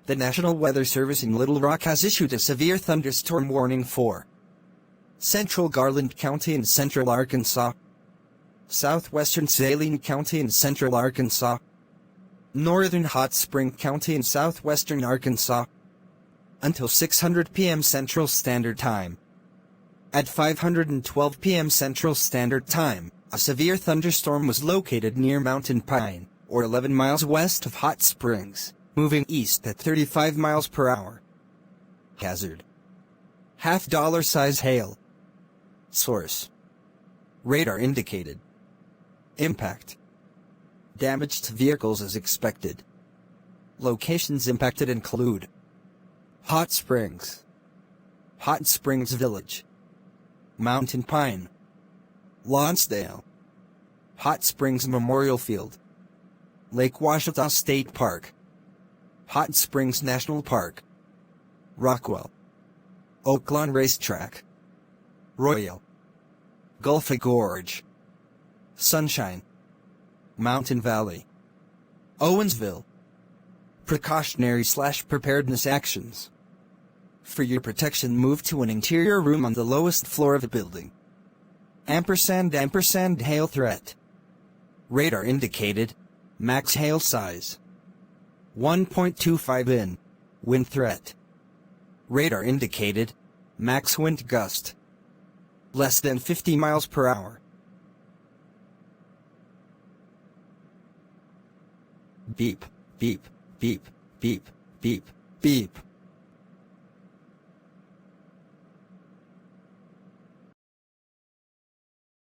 The National Weather Service in Little Rock has issued a severe thunderstorm warning for Central Garland County in central Arkansas, southwestern Saline County in central Arkansas, northern Hot Spring County in southwestern Arkansas, until 6:00 p.m. Central Standard Time. At 5:12 p.m. Central Standard Time, a severe thunderstorm was located near Mountain Pine, or 11 miles west of Hot Springs, moving east at 35 miles per hour. Hazard: $50 size hail. Source: radar indicated. Impact: damage to vehicles as expected. Locations impacted include Hot Springs, Hot Springs Village, Mountain Pine, Lonsdale, Hot Springs Memorial Field, Lake Washita State Park, Hot Springs National Park, Rockwell, Oaklawn Racetrack, Royal, Gulf Gorge, Sunshine, Mountain Valley, Owensville. Precautionary/preparedness actions. For your protection, move to an interior room on the lowest floor of the building. Ampersand hail threat. Radar indicated, max hail size 1.25 in. Wind threat. Radar indicated, max wind gust less than 50 miles per hour. Beep, beep, beep, beep, beep, beep.